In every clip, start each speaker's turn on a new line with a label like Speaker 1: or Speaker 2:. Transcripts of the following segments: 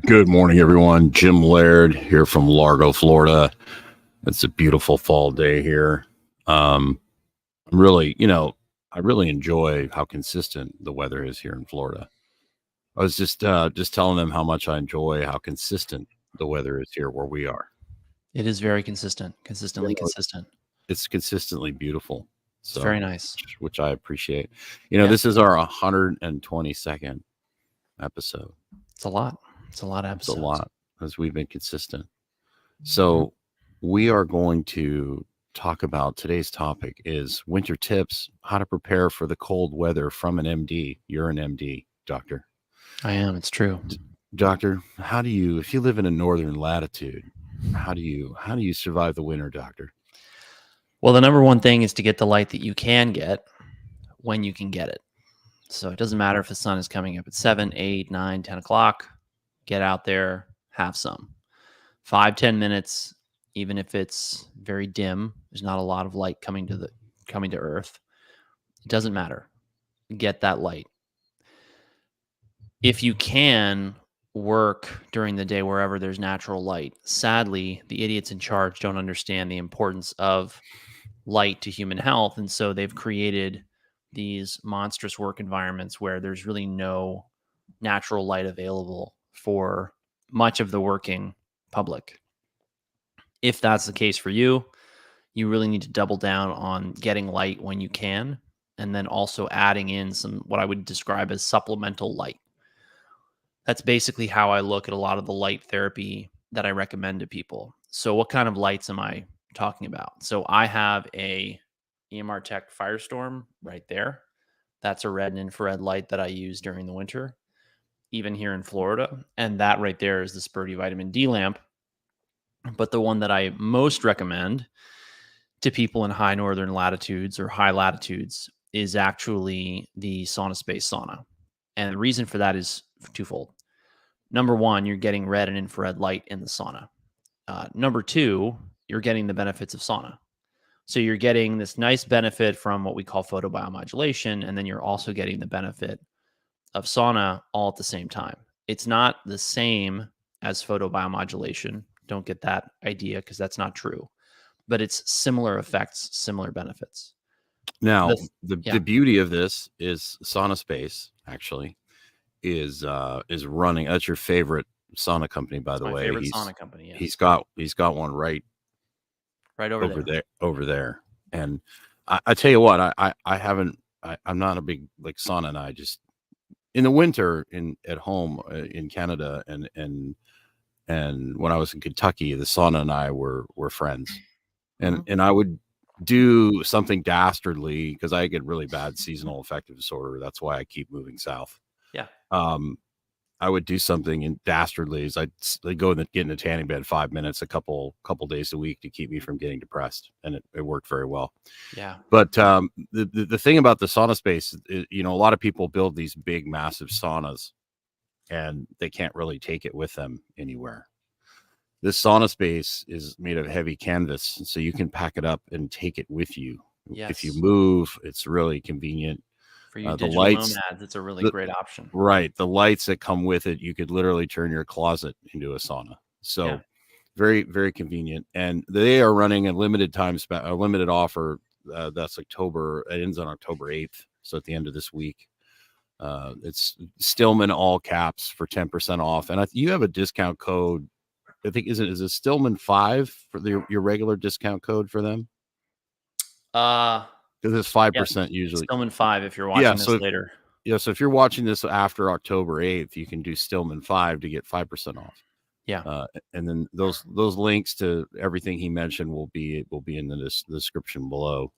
Speaker 1: Good morning, everyone. Jim Laird here from Largo, Florida. It's a beautiful fall day here. I'm really, I really enjoy how consistent the weather is here in Florida. I was just telling them how much I enjoy how consistent the weather is here where we are.
Speaker 2: It is very consistently consistent.
Speaker 1: It's consistently beautiful.
Speaker 2: It's very nice.
Speaker 1: Which I appreciate. This is our 122nd episode.
Speaker 2: It's a lot. It's a lot of episodes.
Speaker 1: It's a lot because we've been consistent. So we are going to talk about today's topic is winter tips, how to prepare for the cold weather from an MD. You're an MD, doctor.
Speaker 2: I am. It's true.
Speaker 1: Doctor, how do you, if you live in a northern latitude, how do you survive the winter, doctor?
Speaker 2: Well, the number one thing is to get the light that you can get when you can get it. So it doesn't matter if the sun is coming up at 7, 8, 9, 10 o'clock. Get out there, have some. 5-10 minutes, even if it's very dim, there's not a lot of light coming to Earth. It doesn't matter. Get that light. If you can work during the day wherever there's natural light, sadly, the idiots in charge don't understand the importance of light to human health. And so they've created these monstrous work environments where there's really no natural light available for much of the working public. If that's the case for you, you really need to double down on getting light when you can, and then also adding in some what I would describe as supplemental light. That's basically how I look at a lot of the light therapy that I recommend to people. So what kind of lights am I talking about? So I have a EMR Tech Firestorm right there. That's a red and infrared light that I use during the winter, even here in Florida. And that right there is the Sperti Vit D Lamp. But the one that I most recommend to people in high northern latitudes or high latitudes is actually the Sauna Space Sauna. And the reason for that is twofold. Number one, you're getting red and infrared light in the sauna. Number two, you're getting the benefits of sauna. So you're getting this nice benefit from what we call photobiomodulation, and then you're also getting the benefit of sauna all at the same time. It's not the same as photobiomodulation. Don't get that idea because that's not true. But it's similar effects, similar benefits.
Speaker 1: Now, the beauty of this is Sauna Space actually is running. That's your favorite sauna company, by the way.
Speaker 2: Favorite sauna company. Yes.
Speaker 1: He's got one right
Speaker 2: over
Speaker 1: there. And I tell you what, I'm not a big like sauna, and I just in the winter at home in Canada and when I was in Kentucky, the sauna and I were friends, and I would do something dastardly because I get really bad seasonal affective disorder. That's why I keep moving south.
Speaker 2: Yeah.
Speaker 1: I would do something dastardly as I'd go and get in a tanning bed 5 minutes, a couple days a week to keep me from getting depressed. And it worked very well.
Speaker 2: Yeah.
Speaker 1: But the thing about the sauna space is, a lot of people build these big, massive saunas and they can't really take it with them anywhere. This sauna space is made of heavy canvas, so you can pack it up and take it with you.
Speaker 2: Yes.
Speaker 1: If you move, it's really convenient.
Speaker 2: For you digital nomads, it's a really great option.
Speaker 1: Right. The lights that come with it, you could literally turn your closet into a sauna. So very, very convenient. And they are running a limited offer. That's October. It ends on October 8th. So at the end of this week, it's Stillman all caps for 10% off. And you have a discount code. I think is it Stillman 5 for your regular discount code for them? Because it's 5% usually.
Speaker 2: Stillman 5 if you're watching this later.
Speaker 1: So if you're watching this after October 8th, you can do Stillman 5 to get 5% off.
Speaker 2: Yeah.
Speaker 1: And then those links to everything he mentioned will be in the description below.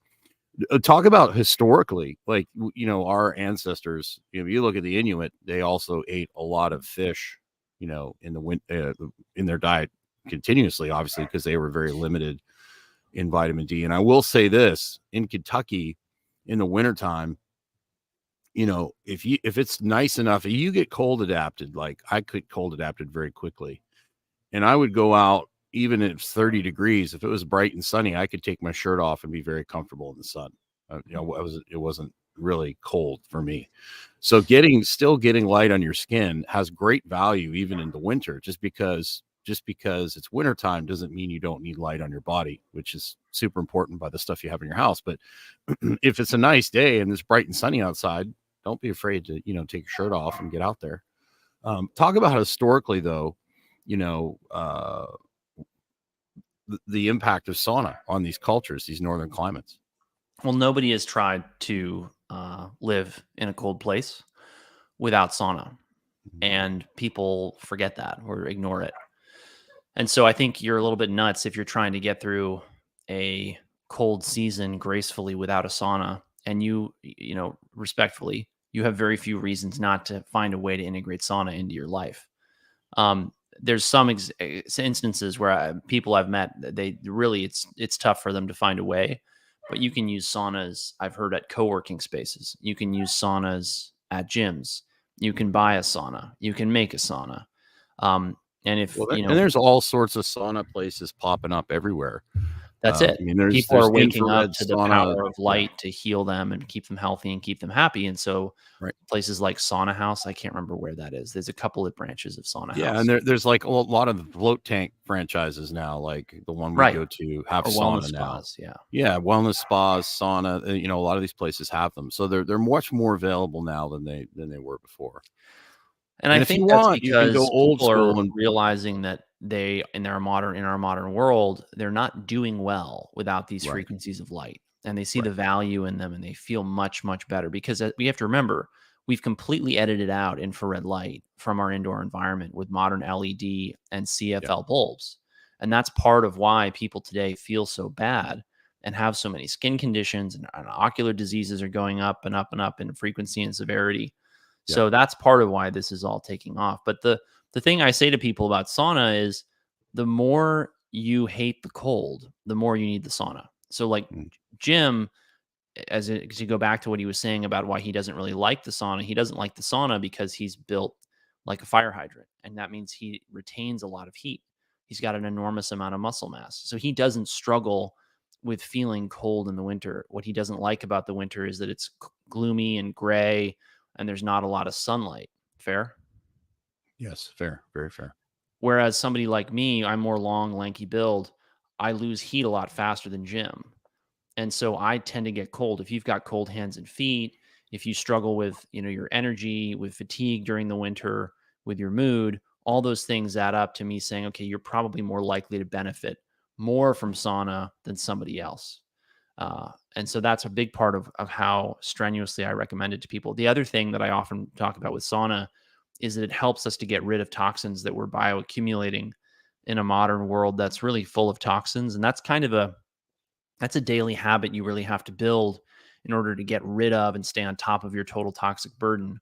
Speaker 1: Talk about historically, like, our ancestors, you look at the Inuit, they also ate a lot of fish, in their diet continuously, obviously, because they were very limited in vitamin D. And I will say this, in Kentucky in the wintertime, if it's nice enough, you get cold adapted. Like I could cold adapted very quickly, and I would go out even if it's 30 degrees. If it was bright and sunny, I could take my shirt off and be very comfortable in the sun. It wasn't really cold for me. So still getting light on your skin has great value even in the winter. Just because it's wintertime doesn't mean you don't need light on your body, which is super important by the stuff you have in your house. But if it's a nice day and it's bright and sunny outside, don't be afraid to, take your shirt off and get out there. Talk about historically, though, the impact of sauna on these cultures, these northern climates.
Speaker 2: Well, nobody has tried to live in a cold place without sauna, and people forget that or ignore it. And so I think you're a little bit nuts if you're trying to get through a cold season gracefully without a sauna. And respectfully, you have very few reasons not to find a way to integrate sauna into your life. There's some instances where people I've met, they really, it's tough for them to find a way, but you can use saunas. I've heard at co-working spaces, you can use saunas at gyms. You can buy a sauna, you can make a sauna. And if
Speaker 1: and there's all sorts of sauna places popping up everywhere.
Speaker 2: That's it.
Speaker 1: I mean,
Speaker 2: people are waking up to the
Speaker 1: sauna,
Speaker 2: power of light to heal them and keep them healthy and keep them happy. And so places like Sauna House, I can't remember where that is. There's a couple of branches of Sauna House.
Speaker 1: Yeah, and there's like a lot of float tank franchises now, like the one we go to have sauna now.
Speaker 2: Spas,
Speaker 1: yeah, wellness spas, sauna. A lot of these places have them, so they're much more available now than they were before.
Speaker 2: And I think that's because people are realizing that in our modern world, they're not doing well without these frequencies of light, and they see the value in them, and they feel much, much better because we have to remember we've completely edited out infrared light from our indoor environment with modern LED and CFL bulbs. And that's part of why people today feel so bad and have so many skin conditions and ocular diseases are going up and up and up in frequency and severity. So that's part of why this is all taking off. But the thing I say to people about sauna is the more you hate the cold, the more you need the sauna. So like Jim, as you go back to what he was saying about why he doesn't really like the sauna, he doesn't like the sauna because he's built like a fire hydrant. And that means he retains a lot of heat. He's got an enormous amount of muscle mass. So he doesn't struggle with feeling cold in the winter. What he doesn't like about the winter is that it's gloomy and gray and there's not a lot of sunlight. Fair?
Speaker 1: Yes, fair. Very fair.
Speaker 2: Whereas somebody like me, I'm more long, lanky build. I lose heat a lot faster than Jim. And so I tend to get cold. If you've got cold hands and feet, if you struggle with, your energy, with fatigue during the winter, with your mood, all those things add up to me saying, okay, you're probably more likely to benefit more from sauna than somebody else. And so that's a big part of how strenuously I recommend it to people. The other thing that I often talk about with sauna is that it helps us to get rid of toxins that we're bioaccumulating in a modern world that's really full of toxins. And that's that's a daily habit you really have to build in order to get rid of and stay on top of your total toxic burden.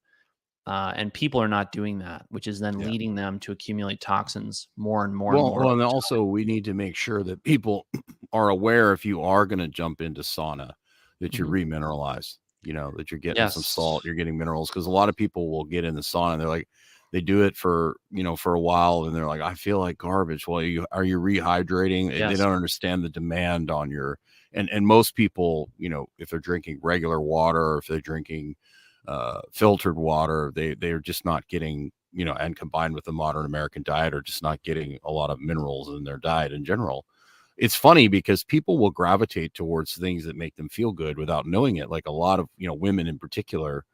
Speaker 2: And people are not doing that, which is then leading them to accumulate toxins more and more and more.
Speaker 1: Well, and also we need to make sure that people are aware if you are going to jump into sauna that you're remineralized, that you're getting some salt, you're getting minerals. Because a lot of people will get in the sauna and they're like, they do it for a while and they're like, I feel like garbage. Well, are you rehydrating?
Speaker 2: Yes.
Speaker 1: They don't understand the demand on your, and most people, if they're drinking regular water or if they're drinking filtered water, they're just not getting, and combined with the modern American diet, are just not getting a lot of minerals in their diet in general. It's funny because people will gravitate towards things that make them feel good without knowing it. Like a lot of, women in particular,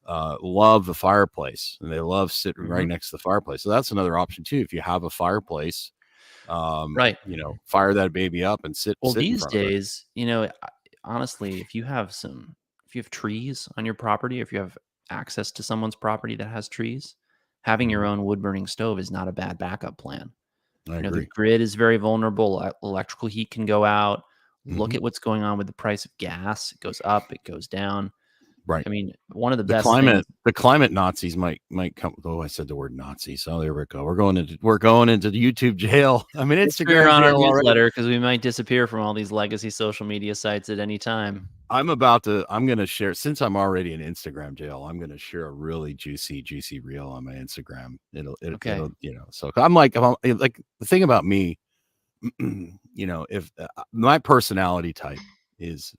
Speaker 1: love the fireplace and they love sitting right next to the fireplace. So that's another option too. If you have a fireplace, fire that baby up and sit.
Speaker 2: Well,
Speaker 1: sit
Speaker 2: these days, honestly, if you have trees on your property, if you have access to someone's property that has trees, having your own wood burning stove is not a bad backup plan.
Speaker 1: I agree.
Speaker 2: The grid is very vulnerable. Electrical heat can go out. Look at what's going on with the price of gas. It goes up, it goes down.
Speaker 1: Right.
Speaker 2: I mean, one of the best
Speaker 1: climate,
Speaker 2: things,
Speaker 1: the climate Nazis might come. Oh, I said the word Nazi. So there we go. We're going into the YouTube jail. I mean, Instagram
Speaker 2: on our
Speaker 1: jail
Speaker 2: newsletter because we might disappear from all these legacy social media sites at any time.
Speaker 1: I'm going to share, since I'm already in Instagram jail, I'm going to share a really juicy reel on my Instagram. It'll so I'm like the thing about me, if my personality type is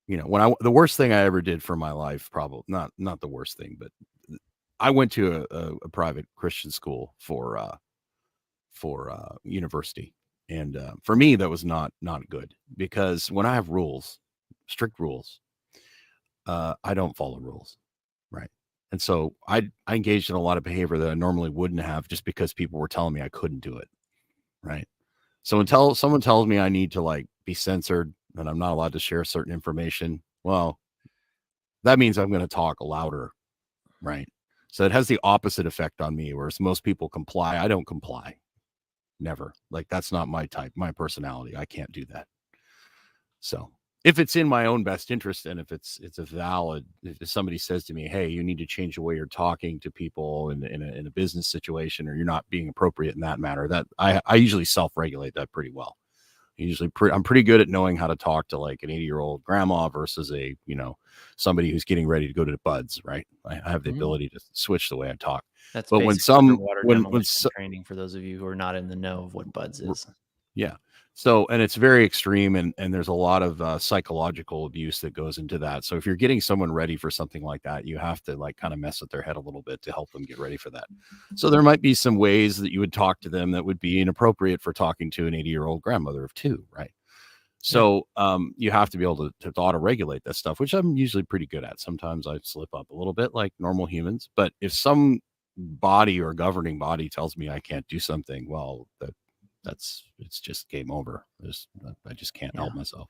Speaker 1: you know, the worst thing I ever did for my life, probably not the worst thing, but I went to a private Christian school for university. And for me, that was not good, because when I have rules, strict rules, I don't follow rules. Right. And so I engaged in a lot of behavior that I normally wouldn't have, just because people were telling me I couldn't do it. Right. So until someone tells me I need to like be censored, and I'm not allowed to share certain information, well, that means I'm going to talk louder. Right. So it has the opposite effect on me, whereas most people comply. I don't comply. Never. Like, that's not my type, my personality. I can't do that. So if it's in my own best interest, and if it's a valid, if somebody says to me, hey, you need to change the way you're talking to people in a business situation, or you're not being appropriate in that matter, that I usually self-regulate that pretty well. I'm pretty good at knowing how to talk to like an 80-year-old grandma versus somebody who's getting ready to go to the buds. Right. I have the ability to switch the way I talk.
Speaker 2: That's
Speaker 1: But
Speaker 2: basic underwater demolition training for those of you who are not in the know of what buds is.
Speaker 1: Yeah. So, and it's very extreme, and there's a lot of psychological abuse that goes into that. So if you're getting someone ready for something like that, you have to like kind of mess with their head a little bit to help them get ready for that. So there might be some ways that you would talk to them that would be inappropriate for talking to an 80-year-old grandmother of 2, right? So you have to be able to auto regulate that stuff, which I'm usually pretty good at. Sometimes I slip up a little bit like normal humans, but if some body or governing body tells me I can't do something, well, it's just game over. I just can't help myself.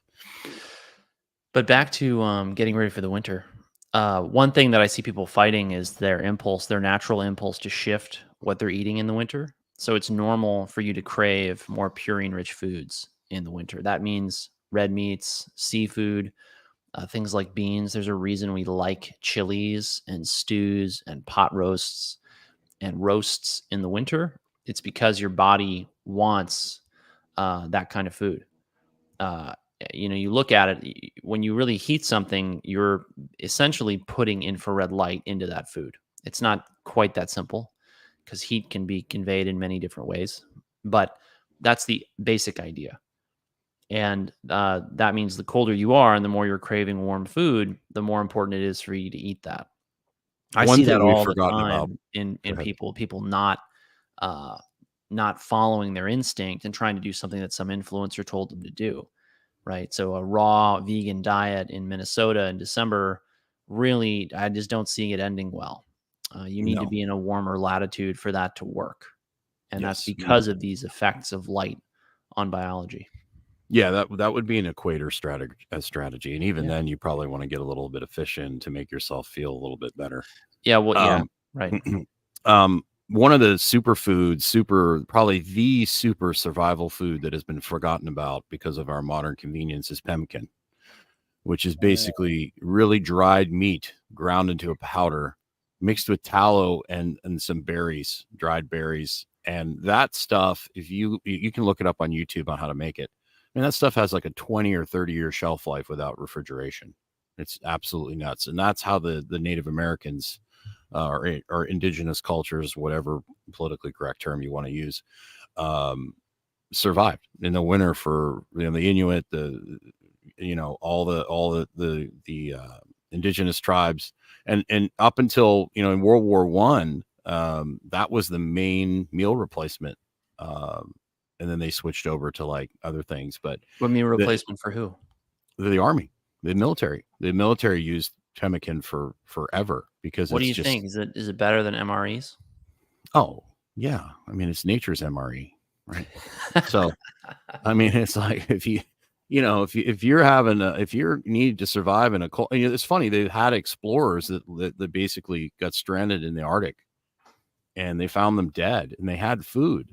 Speaker 2: But back to getting ready for the winter. One thing that I see people fighting is their natural impulse to shift what they're eating in the winter. So it's normal for you to crave more purine-rich foods in the winter. That means red meats, seafood, things like beans. There's a reason we like chilies and stews and pot roasts and roasts in the winter. It's because your body wants that kind of food. You look at it, when you really heat something, you're essentially putting infrared light into that food. It's not quite that simple, because heat can be conveyed in many different ways, but that's the basic idea. And that means the colder you are and the more you're craving warm food, the more important it is for you to eat that. I
Speaker 1: One
Speaker 2: see
Speaker 1: thing
Speaker 2: that
Speaker 1: we've
Speaker 2: all the
Speaker 1: forgotten about.
Speaker 2: time in people uh, not following their instinct and trying to do something that some influencer told them to do. Right. So a raw vegan diet in Minnesota in December, really, I just don't see it ending well. You need to
Speaker 1: No.
Speaker 2: be in a warmer latitude for that to work. And that's
Speaker 1: Yes.
Speaker 2: because of these effects of light on biology.
Speaker 1: Yeah, that would be an equator strategy. And even
Speaker 2: Yeah.
Speaker 1: then, you probably want to get a little bit of fish in to make yourself feel a little bit better.
Speaker 2: Yeah. Well, yeah. Right.
Speaker 1: One of the superfoods, probably the super survival food that has been forgotten about because of our modern convenience, is pemmican, which is basically really dried meat ground into a powder, mixed with tallow and some berries, dried berries. And that stuff, if you can look it up on YouTube on how to make it. I mean, that stuff has like a 20 or 30-year shelf life without refrigeration. It's absolutely nuts. And that's how the Native Americans or indigenous cultures, whatever politically correct term you want to use, survived in the winter for the Inuit, all the indigenous tribes, and up until in World War I, that was the main meal replacement. And then they switched over to like other things, but
Speaker 2: what meal replacement for who?
Speaker 1: The army, the military used pemmican for forever because
Speaker 2: what do
Speaker 1: it's
Speaker 2: you
Speaker 1: just
Speaker 2: think? Is it better than MREs?
Speaker 1: Oh yeah, I mean it's nature's MRE, right? So I mean it's like if you need to survive in a cold, it's funny, they had explorers that basically got stranded in the Arctic, and they found them dead, and they had food,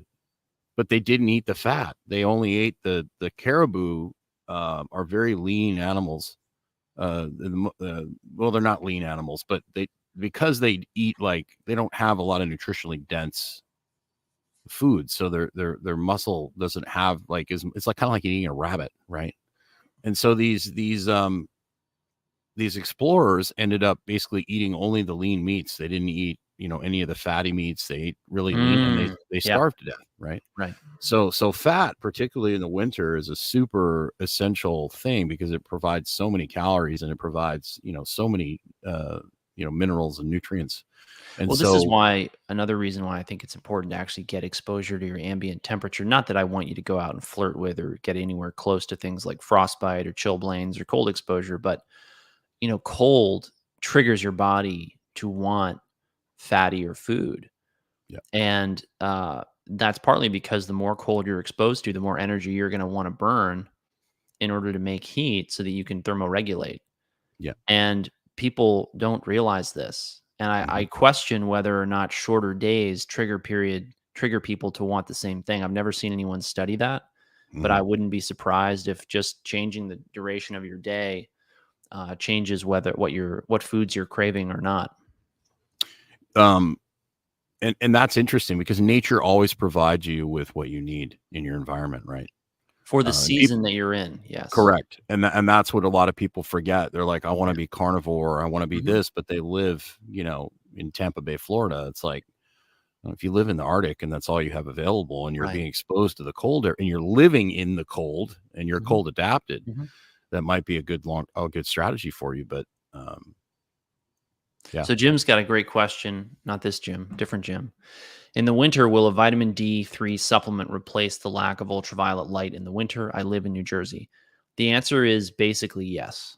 Speaker 1: but they didn't eat the fat. They only ate the caribou. Are very lean animals. Well, they're not lean animals, but because they eat, like, they don't have a lot of nutritionally dense food, so their muscle doesn't have like it's like kind of like eating a rabbit, right? And so these explorers ended up basically eating only the lean meats. They didn't eat any of the fatty meats. They ate really lean, and they starved to death, right?
Speaker 2: Right.
Speaker 1: So fat, particularly in the winter, is a super essential thing because it provides so many calories, and it provides so many minerals and nutrients. And
Speaker 2: Well, this is why another reason why I think it's important to actually get exposure to your ambient temperature. Not that I want you to go out and flirt with or get anywhere close to things like frostbite or chilblains or cold exposure, but cold triggers your body to want fattier food.
Speaker 1: Yeah.
Speaker 2: And that's partly because the more cold you're exposed to, the more energy you're going to want to burn in order to make heat so that you can thermoregulate.
Speaker 1: Yeah.
Speaker 2: And people don't realize this. And I question whether or not shorter days trigger people to want the same thing. I've never seen anyone study that, but I wouldn't be surprised if just changing the duration of your day changes what foods you're craving or not.
Speaker 1: And that's interesting because nature always provides you with what you need in your environment, right?
Speaker 2: For the season that you're in, yes.
Speaker 1: Correct. And that's what a lot of people forget. They're like, I want to be carnivore, I want to be this, but they live, in Tampa Bay, Florida. It's like, if you live in the Arctic and that's all you have available, and you're being exposed to the cold air, and you're living in the cold, and you're cold adapted, that might be a good strategy for you. But yeah.
Speaker 2: So Jim's got a great question. Not this Jim, different Jim. In the winter, will a vitamin D3 supplement replace the lack of ultraviolet light in the winter? I live in New Jersey. The answer is basically yes.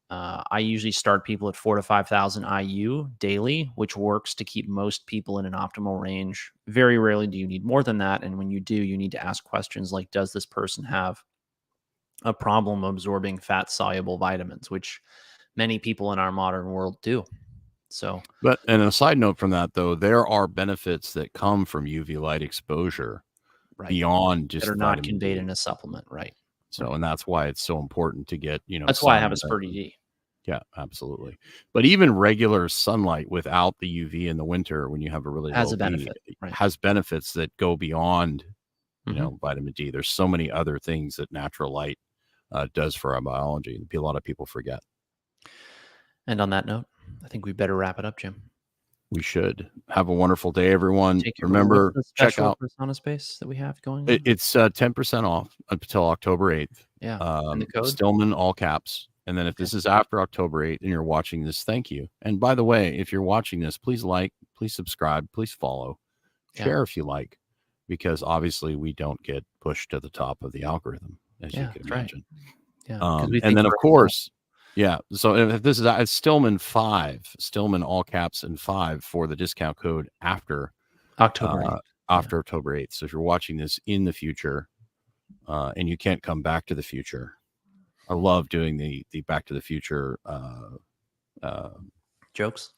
Speaker 2: I usually start people at 4,000 to 5,000 IU daily, which works to keep most people in an optimal range. Very rarely do you need more than that. And when you do, you need to ask questions like, does this person have a problem absorbing fat-soluble vitamins, which many people in our modern world do.
Speaker 1: And a side note from that, though, there are benefits that come from UV light exposure beyond just
Speaker 2: that are not conveyed in a supplement, right?
Speaker 1: So, and that's why it's so important to get,
Speaker 2: that's why I have a Sperti D.
Speaker 1: Yeah, absolutely. But even regular sunlight without the UV in the winter, when you have a really
Speaker 2: has
Speaker 1: low
Speaker 2: a benefit,
Speaker 1: has benefits that go beyond, vitamin D. There's so many other things that natural light does for our biology. A lot of people forget.
Speaker 2: And on that note, I think we better wrap it up, Jim.
Speaker 1: We should. Have a wonderful day, everyone. Remember, check out
Speaker 2: the Sauna Space that we have going
Speaker 1: on? It's 10% off until October 8th.
Speaker 2: Yeah. And the code?
Speaker 1: Stillman, all caps. And then if this is after October 8th and you're watching this, thank you. And by the way, if you're watching this, please like, please subscribe, please follow, share if you like, because obviously we don't get pushed to the top of the algorithm, as you can imagine.
Speaker 2: Yeah.
Speaker 1: And then, of course, so if this is it's Stillman 5, Stillman all caps and 5 for the discount code after
Speaker 2: October 8th.
Speaker 1: After October 8th. So if you're watching this in the future, and you can't come back to the future, I love doing the Back to the Future
Speaker 2: jokes.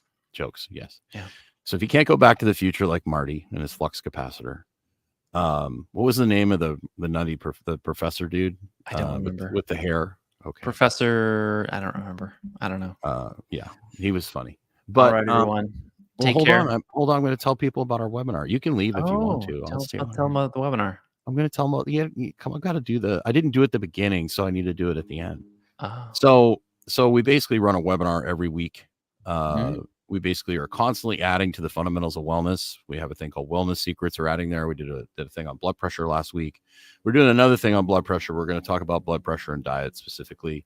Speaker 1: Yes.
Speaker 2: Yeah.
Speaker 1: So if you can't go back to the future like Marty and his flux capacitor, what was the name of the nutty the professor dude?
Speaker 2: I don't remember.
Speaker 1: With the hair. Okay.
Speaker 2: Professor, I don't remember. I don't know.
Speaker 1: Yeah, he was funny. But
Speaker 2: all right, everyone. Take
Speaker 1: hold
Speaker 2: care.
Speaker 1: On. Hold on. I'm going to tell people about our webinar. You can leave if you want to.
Speaker 2: Tell them about the webinar.
Speaker 1: I'm going to tell them. Yeah, come on. Got to do I didn't do it at the beginning, so I need to do it at the end.
Speaker 2: Oh.
Speaker 1: So we basically run a webinar every week. We basically are constantly adding to the fundamentals of wellness. We have a thing called Wellness Secrets. We're adding there. We did a thing on blood pressure last week. We're doing another thing on blood pressure. We're going to talk about blood pressure and diet specifically.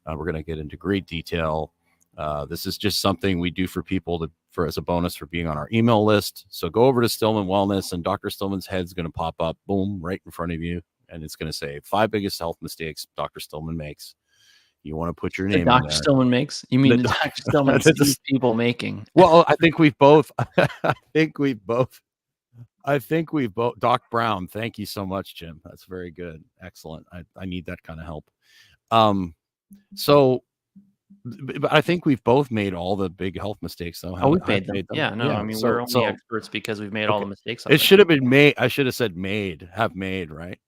Speaker 1: We're going to get into great detail. This is just something we do for people as a bonus for being on our email list. So go over to Stillman Wellness, and Dr. Stillman's head's going to pop up, boom, right in front of you. And it's going to say 5 biggest health mistakes Dr. Stillman makes. You want to put your name in there.
Speaker 2: Dr. Stillman makes? You mean the Dr. Stillman sees people making?
Speaker 1: Well, I think we've both. Doc Brown. Thank you so much, Jim. That's very good. Excellent. I need that kind of help. But I think we've both made all the big health mistakes, though.
Speaker 2: Oh, we've made them. Yeah, no, I mean, we're only experts because we've made all the mistakes.
Speaker 1: It should have been made. I should have said have made, right?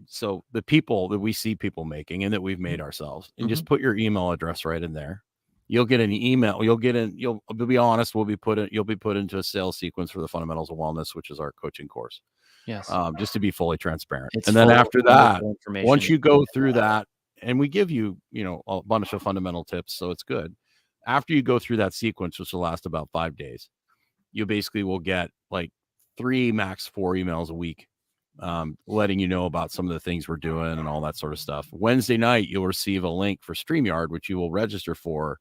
Speaker 1: So the people that we see people making and that we've made ourselves, and just put your email address right in there. You'll get an email. You'll be honest. You'll be put into a sales sequence for the fundamentals of wellness, which is our coaching course.
Speaker 2: Yes.
Speaker 1: Just to be fully transparent. And then after that, once you go through that, and we give you, a bunch of fundamental tips. So it's good. After you go through that sequence, which will last about 5 days, you basically will get like 3, max 4 emails a week, letting you know about some of the things we're doing and all that sort of stuff. Wednesday night, you'll receive a link for StreamYard, which you will register for,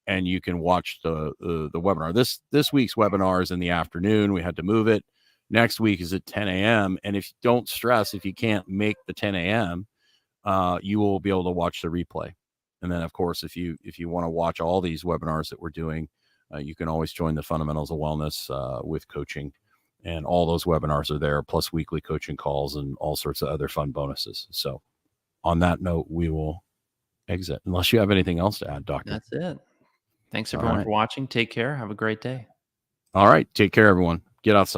Speaker 1: and you can watch the webinar. This week's webinar is in the afternoon. We had to move it. Next week is at 10 a.m. And if you don't stress, if you can't make the 10 a.m., you will be able to watch the replay. And then, of course, if you want to watch all these webinars that we're doing, you can always join the Fundamentals of Wellness with coaching. And all those webinars are there, plus weekly coaching calls and all sorts of other fun bonuses. So on that note, we will exit. Unless you have anything else to add, Doctor.
Speaker 2: That's it. Thanks, everyone, for watching. Take care. Have a great day.
Speaker 1: All right. Take care, everyone. Get outside.